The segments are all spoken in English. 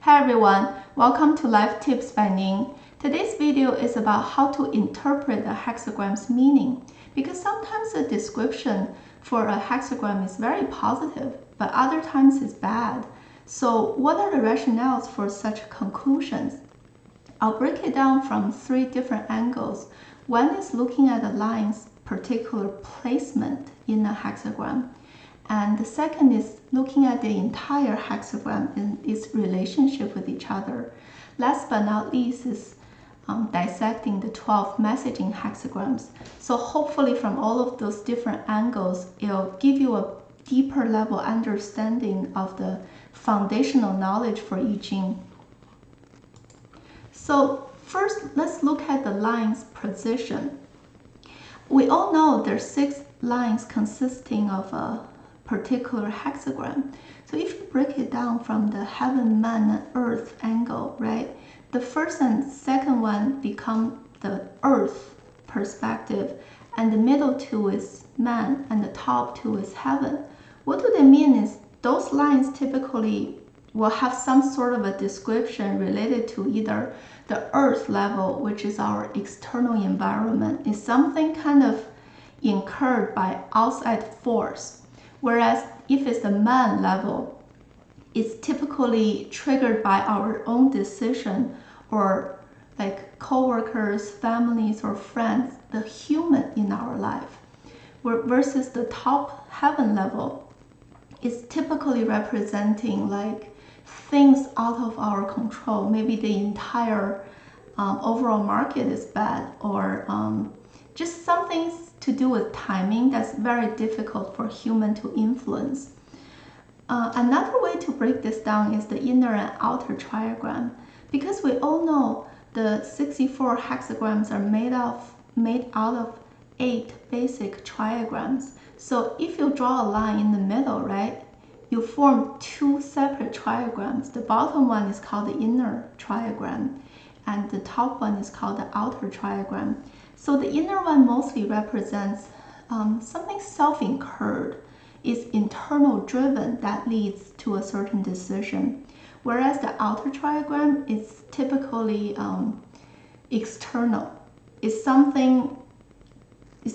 Hi everyone, welcome to Life Tips by Ning. Today's video is about how to interpret a hexagram's meaning, because sometimes the description for a hexagram is very positive, but other times it's bad. So what are the rationales for such conclusions? I'll break it down from three different angles. One is looking at the line's particular placement in a hexagram. And the second is looking at the entire hexagram and its relationship with each other. Last but not least is dissecting the 12 messaging hexagrams. So hopefully from all of those different angles, it'll give you a deeper level understanding of the foundational knowledge for I Ching. So first, let's look at the line's position. We all know there's 6 lines consisting of a particular hexagram. So if you break it down from the heaven, man, and earth angle, right? The first and second one become the earth perspective, and the middle two is man, and the top two is heaven. What do they mean is those lines typically will have some sort of a description related to either the earth level, which is our external environment, is something kind of incurred by outside force. Whereas if it's the man level, it's typically triggered by our own decision or like co-workers, families, or friends, the human in our life. Versus the top heaven level is typically representing like things out of our control. Maybe the entire overall market is bad, or just something to do with timing that's very difficult for human to influence. Another way to break this down is the inner and outer triagram, because we all know the 64 hexagrams are made out of 8 basic triagrams. So if you draw a line in the middle, right, you form 2 separate triagrams. The bottom one is called the inner triagram, and the top one is called the outer triagram. So the inner one mostly represents something self-incurred. It's internal driven that leads to a certain decision. Whereas the outer triagram is typically external. It's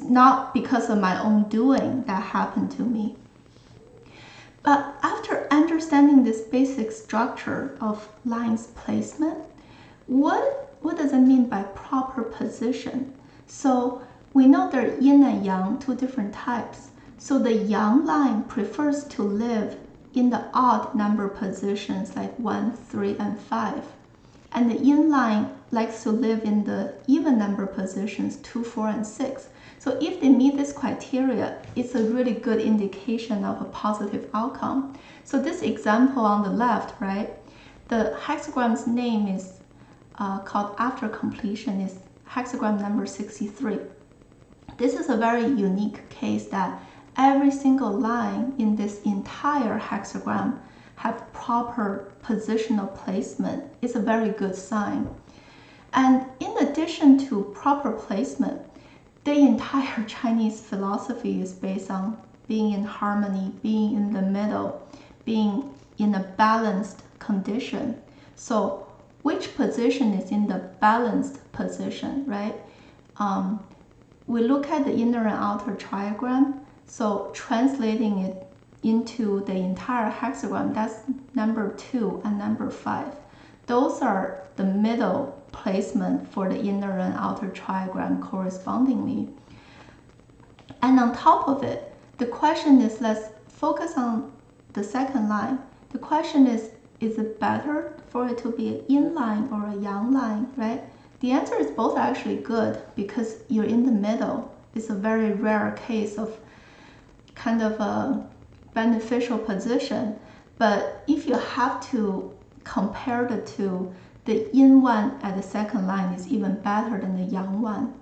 not because of my own doing that happened to me. But after understanding this basic structure of lines placement, what does it mean by proper position? So we know there are yin and yang, 2 different types. So the yang line prefers to live in the odd number positions like 1, 3, and 5. And the yin line likes to live in the even number positions 2, 4, and 6. So if they meet this criteria, it's a really good indication of a positive outcome. So this example on the left, right, the hexagram's name is called after completion is hexagram number 63. This is a very unique case that every single line in this entire hexagram have proper positional placement. It's a very good sign. And in addition to proper placement, the entire Chinese philosophy is based on being in harmony, being in the middle, being in a balanced condition. So which position is in the balanced position, right? We look at the inner and outer triagram. So translating it into the entire hexagram, that's number 2 and number 5. Those are the middle placement for the inner and outer triagram correspondingly. And on top of it, the question is, let's focus on the second line. The question is it better for it to be an yin line or a yang line, right? The answer is both are actually good, because you're in the middle. It's a very rare case of kind of a beneficial position. But if you have to compare the two, the yin one at the second line is even better than the yang one.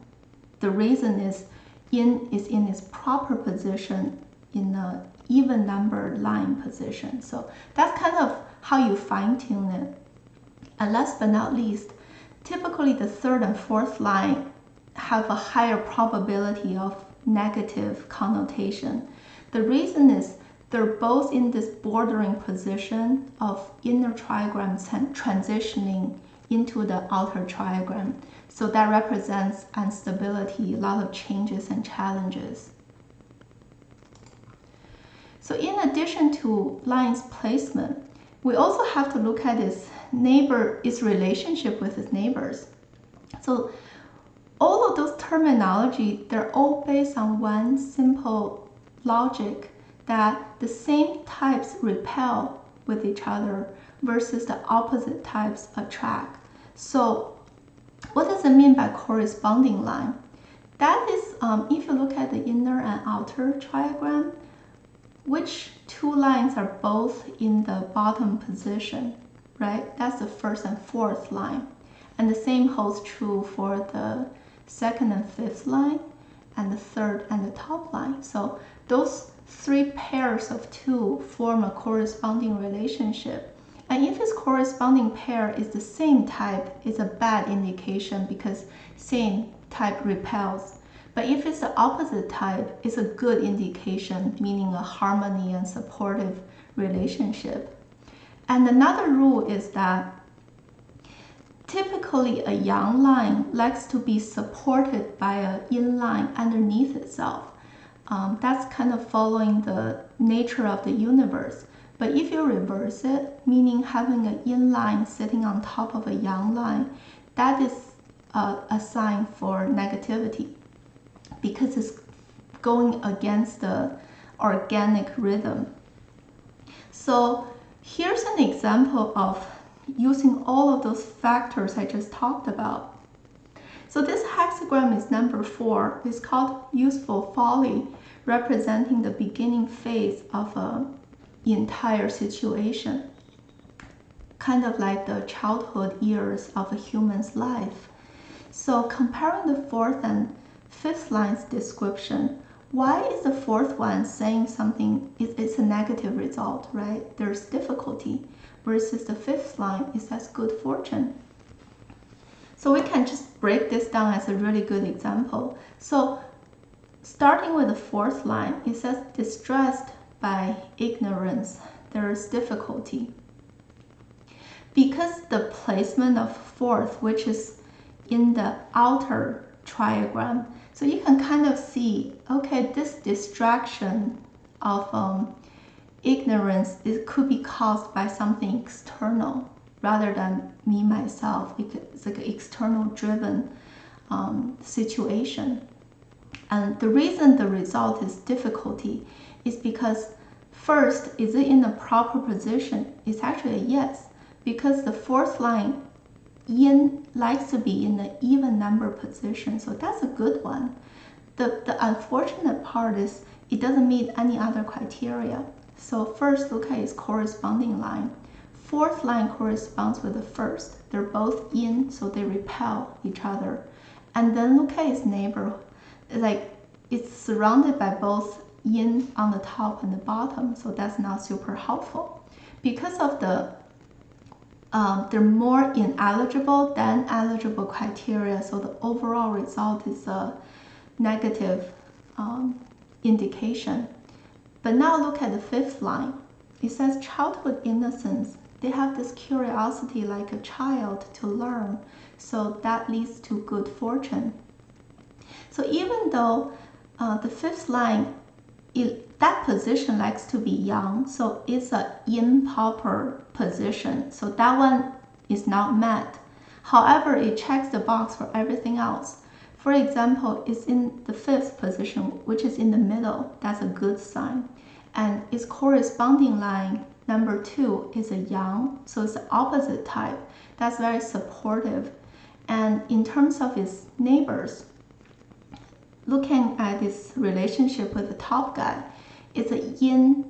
The reason is yin is in its proper position in an even numbered line position. So that's kind of how you fine-tune it. And last but not least, typically the third and fourth line have a higher probability of negative connotation. The reason is they're both in this bordering position of inner trigram transitioning into the outer trigram. So that represents instability, a lot of changes and challenges. So in addition to lines placement, we also have to look at its relationship with its neighbors. So all of those terminology, they're all based on one simple logic that the same types repel with each other versus the opposite types attract. So what does it mean by corresponding line? That is, if you look at the inner and outer trigram, which two lines are both in the bottom position, right? That's the first and fourth line. And the same holds true for the second and fifth line, and the third and the top line. So those three pairs of two form a corresponding relationship. And if its corresponding pair is the same type, it's a bad indication because same type repels. But if it's the opposite type, it's a good indication, meaning a harmony and supportive relationship. And another rule is that typically a yang line likes to be supported by an yin line underneath itself. That's kind of following the nature of the universe. But if you reverse it, meaning having a yin line sitting on top of a yang line, that is a sign for negativity because it's going against the organic rhythm. So here's an example of using all of those factors I just talked about. So this hexagram is number 4. It's called useful folly, representing the beginning phase of an entire situation, kind of like the childhood years of a human's life. So comparing the fourth and fifth line's description, why is the fourth one saying something, it's a negative result, right? There's difficulty, versus the fifth line, it says good fortune. So we can just break this down as a really good example. So starting with the fourth line, it says distressed by ignorance, there is difficulty. Because the placement of fourth, which is in the outer trigram, so you can kind of see, okay, this distraction of ignorance, it could be caused by something external rather than me myself. It's like an external driven situation. And the reason the result is difficulty is because first, is it in the proper position? It's actually a yes, because the fourth line, yin likes to be in the even number position, so that's a good one. The unfortunate part is it doesn't meet any other criteria. So first, look at its corresponding line. Fourth line corresponds with the first. They're both yin, so they repel each other. And then look at its neighbor. Like, it's surrounded by both yin on the top and the bottom, so that's not super helpful. Because of they're more ineligible than eligible criteria, so the overall result is a negative indication. But now look at the fifth line. It says childhood innocence. They have this curiosity like a child to learn, so that leads to good fortune. So even though the fifth line, that position likes to be yang, so it's an improper position. So that one is not met. However, it checks the box for everything else. For example, it's in the fifth position, which is in the middle. That's a good sign. And its corresponding line, number 2, is a yang, so it's the opposite type. That's very supportive. And in terms of its neighbors, looking at this relationship with the top guy, it's a yin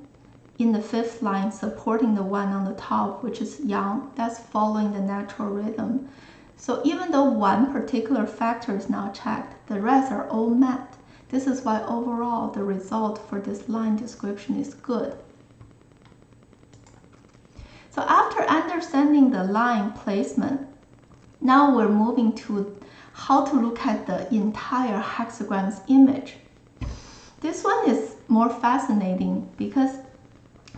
in the fifth line supporting the one on the top, which is yang. That's following the natural rhythm. So even though one particular factor is not checked, the rest are all met. This is why overall the result for this line description is good. So after understanding the line placement, now we're moving to how to look at the entire hexagram's image. This one is more fascinating because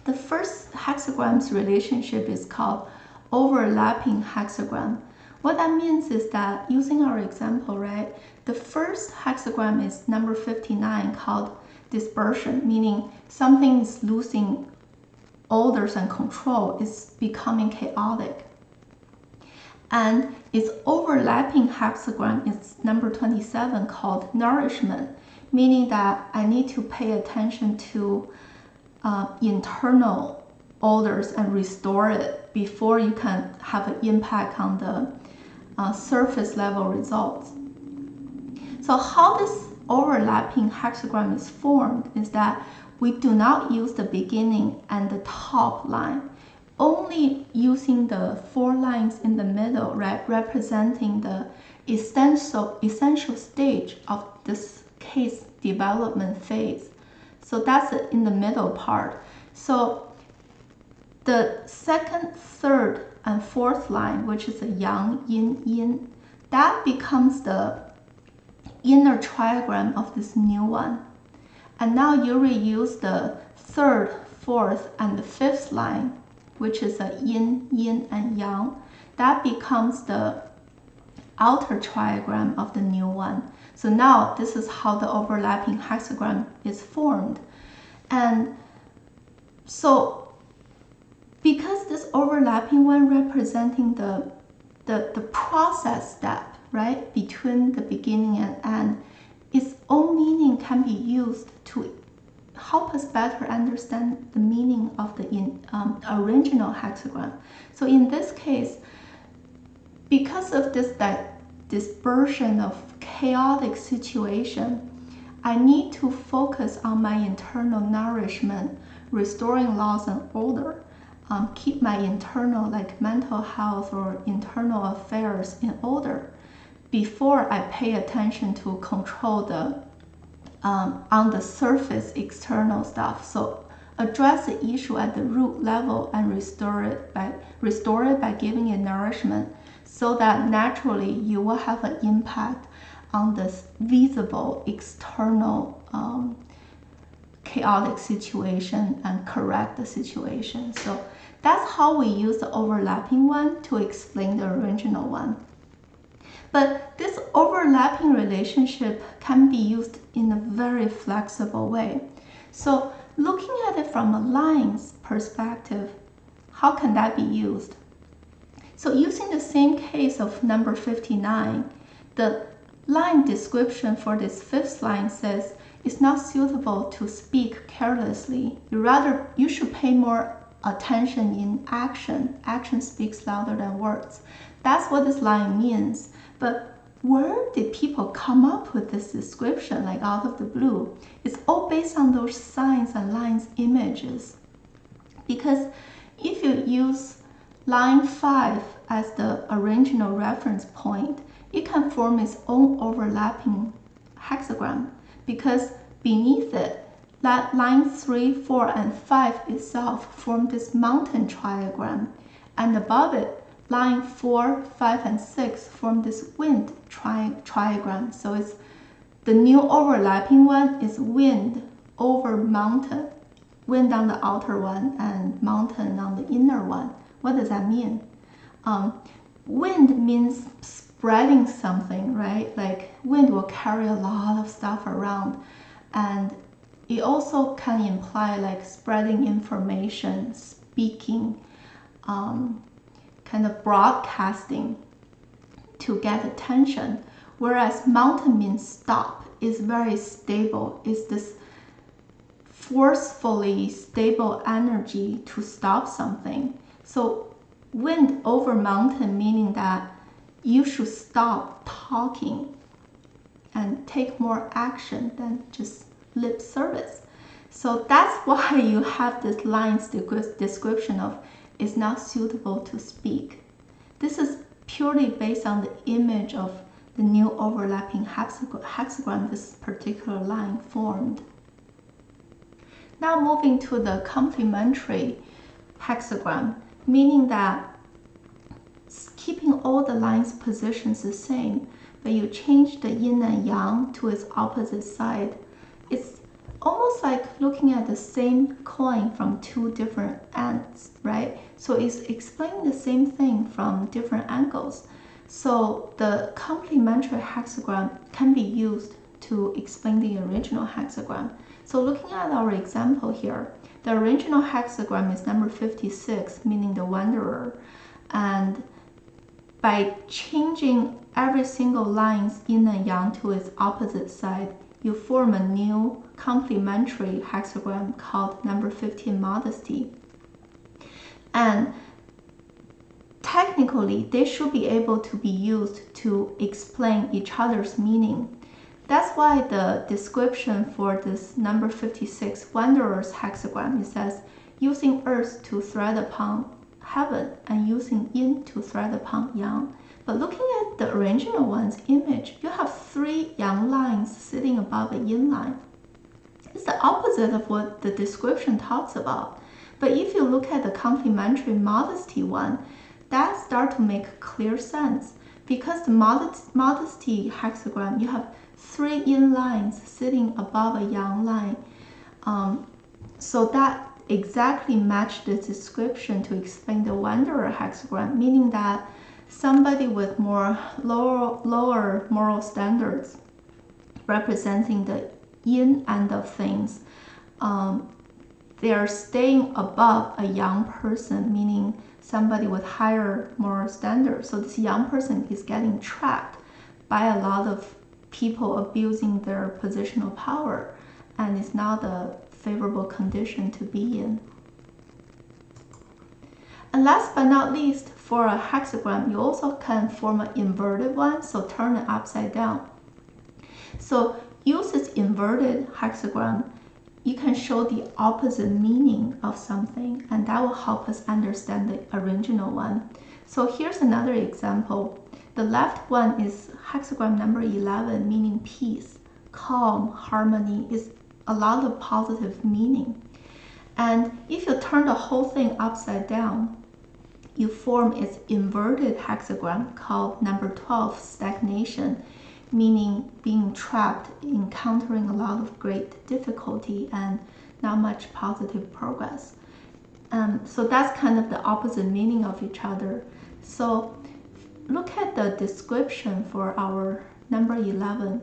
The first hexagram's relationship is called overlapping hexagram. What that means is that, using our example, right, the first hexagram is number 59, called dispersion, meaning something is losing orders and control, is becoming chaotic. And its overlapping hexagram is number 27, called nourishment, meaning that I need to pay attention to internal orders and restore it before you can have an impact on the surface level results. So how this overlapping hexagram is formed is that we do not use the beginning and the top line, only using the 4 lines in the middle, right, representing the essential stage of this case development phase. So that's in the middle part. So the second, third, and fourth line, which is a yang, yin, yin, that becomes the inner triagram of this new one. And now you reuse the third, fourth, and the fifth line, which is a yin, yin, and yang. That becomes the outer triagram of the new one. So now this is how the overlapping hexagram is formed. And so because this overlapping one representing the process step, right, between the beginning and end, its own meaning can be used to help us better understand the meaning of the original hexagram. So in this case, because of this dispersion of chaotic situation, I need to focus on my internal nourishment, restoring laws and order, keep my internal like mental health or internal affairs in order before I pay attention to control the on the surface external stuff. So address the issue at the root level and restore it by giving it nourishment, so that naturally you will have an impact on this visible external chaotic situation and correct the situation. So that's how we use the overlapping one to explain the original one. But this overlapping relationship can be used in a very flexible way. So looking at it from a line's perspective, how can that be used? So using the same case of number 59, the line description for this fifth line says it's not suitable to speak carelessly. You should pay more attention in action. Action speaks louder than words. That's what this line means. But where did people come up with this description, like out of the blue? It's all based on those signs and lines images. Because if you use line 5 as the original reference point, it can form its own overlapping hexagram, because beneath it, that line 3, 4, and 5 itself form this mountain triagram, and above it, line 4, 5, and 6 form this wind triagram. So it's the new overlapping one is wind over mountain, wind on the outer one and mountain on the inner one. What does that mean? Wind means spreading something, right? Like wind will carry a lot of stuff around, and it also can imply like spreading information, speaking, kind of broadcasting to get attention. Whereas mountain means stop, is very stable, is this forcefully stable energy to stop something. So wind over mountain, meaning that you should stop talking and take more action than just lip service. So that's why you have this line's description of is not suitable to speak. This is purely based on the image of the new overlapping hexagram this particular line formed. Now moving to the complementary hexagram, meaning that keeping all the lines positions the same, but you change the yin and yang to its opposite side. It's almost like looking at the same coin from two different ends, right? So it's explaining the same thing from different angles. So the complementary hexagram can be used to explain the original hexagram. So looking at our example here, the original hexagram is number 56, meaning the wanderer. And by changing every single line's yin and yang to its opposite side, you form a new complementary hexagram called number 15, modesty. And technically, they should be able to be used to explain each other's meaning. That's why the description for this number 56 wanderer's hexagram, it says, using earth to thread upon heaven and using yin to thread upon yang. But looking at the original one's image, you have 3 yang lines sitting above a yin line. It's the opposite of what the description talks about. But if you look at the complementary modesty one, that starts to make clear sense. Because the modesty hexagram, you have 3 yin lines sitting above a yang line. So that exactly matched the description to explain the wanderer hexagram, meaning that somebody with more lower moral standards, representing the yin end of things, they are staying above a young person, meaning somebody with higher moral standards. So this young person is getting trapped by a lot of people abusing their positional power, and it's not a favorable condition to be in. And last but not least, for a hexagram, you also can form an inverted one, so turn it upside down. So use this inverted hexagram, you can show the opposite meaning of something, and that will help us understand the original one. So here's another example. The left one is hexagram number 11, meaning peace, calm, harmony, is a lot of positive meaning. And if you turn the whole thing upside down, you form its inverted hexagram called number 12, stagnation, meaning being trapped, encountering a lot of great difficulty and not much positive progress. So that's kind of the opposite meaning of each other. So look at the description for our number 11,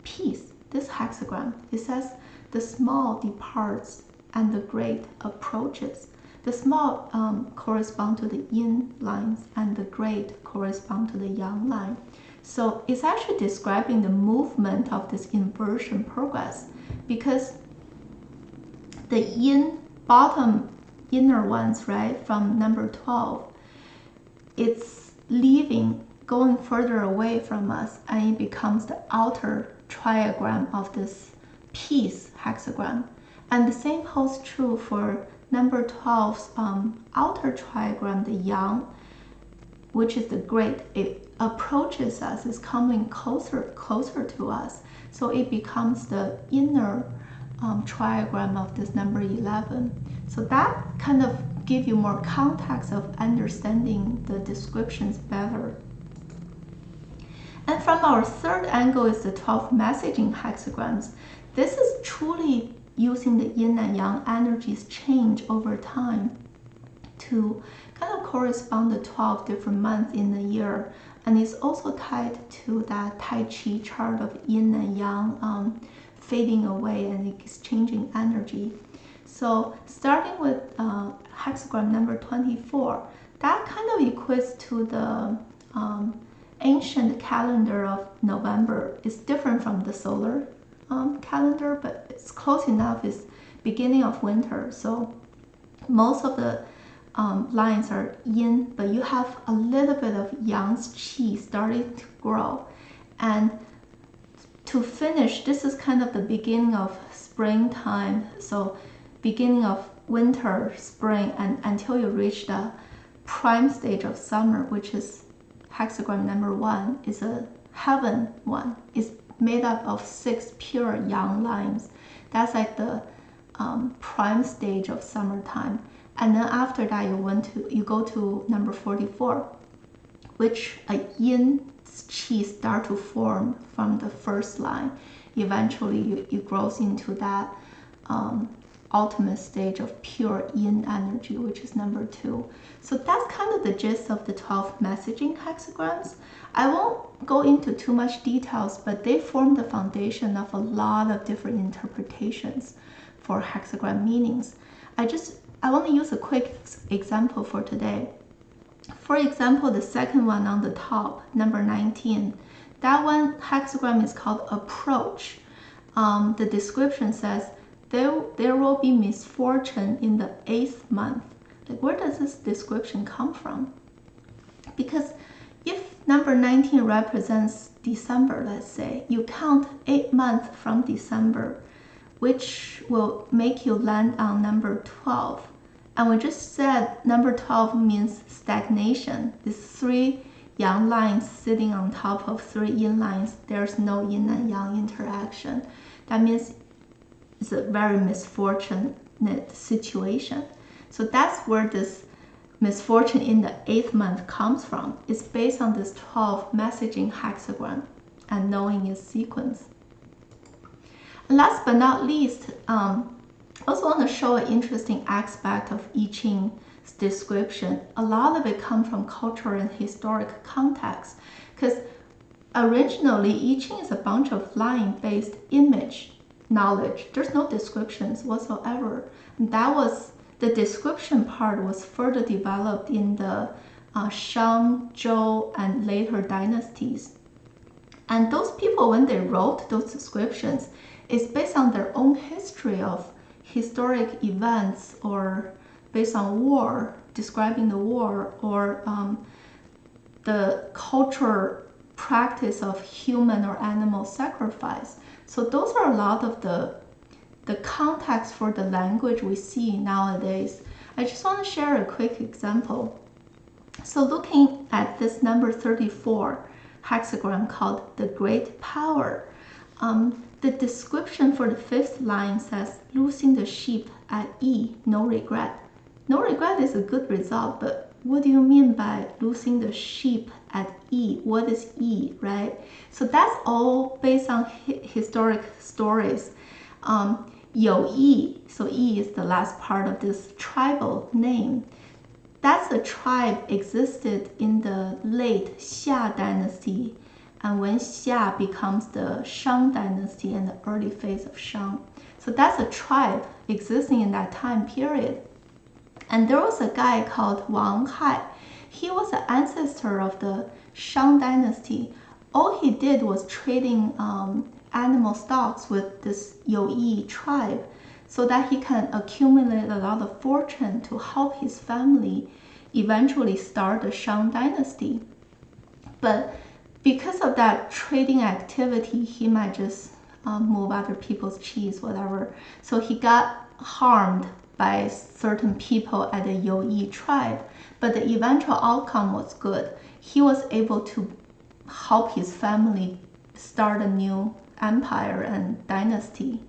peace, this hexagram. It says, the small departs and the great approaches. The small correspond to the yin lines and the great correspond to the yang line. So it's actually describing the movement of this inversion progress, because the yin bottom inner ones, right, from number 12, it's leaving, going further away from us, and it becomes the outer triagram of this peace hexagram. And the same holds true for number 12's outer triagram, the yang, which is the great. It approaches us, is coming closer to us. So it becomes the inner triagram of this number 11. So that kind of give you more context of understanding the descriptions better. And from our third angle is the 12 messaging hexagrams. This is truly using the yin and yang energies change over time to kind of correspond to 12 different months in the year. And it's also tied to that Tai Chi chart of yin and yang fading away and exchanging energy. So starting with hexagram number 24, that kind of equates to the ancient calendar of November. It's different from the solar calendar, but it's close enough. It's beginning of winter, so most of the lines are yin, but you have a little bit of yang's qi starting to grow. And to finish, this is kind of the beginning of springtime, so beginning of winter, spring, and until you reach the prime stage of summer, which is hexagram number 1, is a heaven one. It's made up of 6 pure yang lines. That's like the prime stage of summertime. And then after that, you go to number 44, which a yin qi start to form from the first line. Eventually, it grows into that ultimate stage of pure yin energy, which is number 2. So that's kind of the gist of the 12 messaging hexagrams. I won't go into too much details, but they form the foundation of a lot of different interpretations for hexagram meanings. I want to use a quick example for today. For example, the second one on the top, number 19, that one hexagram is called approach. The description says, there will be misfortune in the 8th month. Like, where does this description come from? Because if number 19 represents December, let's say, you count 8 months from December, which will make you land on number 12. And we just said number 12 means stagnation. These 3 yang lines sitting on top of 3 yin lines, there's no yin and yang interaction. That means it's a very misfortunate situation. So that's where this misfortune in the 8th month comes from. It's based on this 12 messaging hexagram and knowing its sequence. And last but not least, I also want to show an interesting aspect of I Ching's description. A lot of it comes from cultural and historic context, because originally I Ching is a bunch of line-based image knowledge. There's no descriptions whatsoever. And that was the description part was further developed in the Shang, Zhou, and later dynasties. And those people, when they wrote those descriptions, it's based on their own history of historic events, or based on war, describing the war, or the cultural practice of human or animal sacrifice. So those are a lot of the context for the language we see nowadays. I just want to share a quick example. So looking at this number 34 hexagram called the Great Power, the description for the 5th line says, losing the sheep at E, no regret. No regret is a good result, but what do you mean by losing the sheep at E? What is E, right? So that's all based on historic stories. Yo Yi, so Yi is the last part of this tribal name. That's a tribe existed in the late Xia dynasty, and when Xia becomes the Shang dynasty and the early phase of Shang. So that's a tribe existing in that time period. And there was a guy called Wang Hai. He was an ancestor of the Shang dynasty. All he did was trading animal stocks with this Yo Yi tribe so that he can accumulate a lot of fortune to help his family eventually start the Shang dynasty. But because of that trading activity, he might just move other people's cheese, whatever. So he got harmed by certain people at the Yo Yi tribe, but the eventual outcome was good. He was able to help his family start a new empire and dynasty,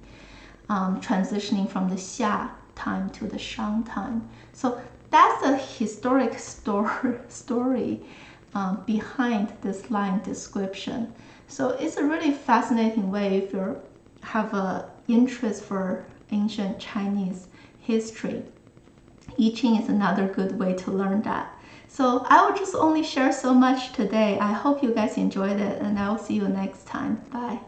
transitioning from the Xia time to the Shang time. So that's a historic story behind this line description. So it's a really fascinating way if you have an interest for ancient Chinese history. I Ching is another good way to learn that. So I will just only share so much today. I hope you guys enjoyed it, and I will see you next time. Bye.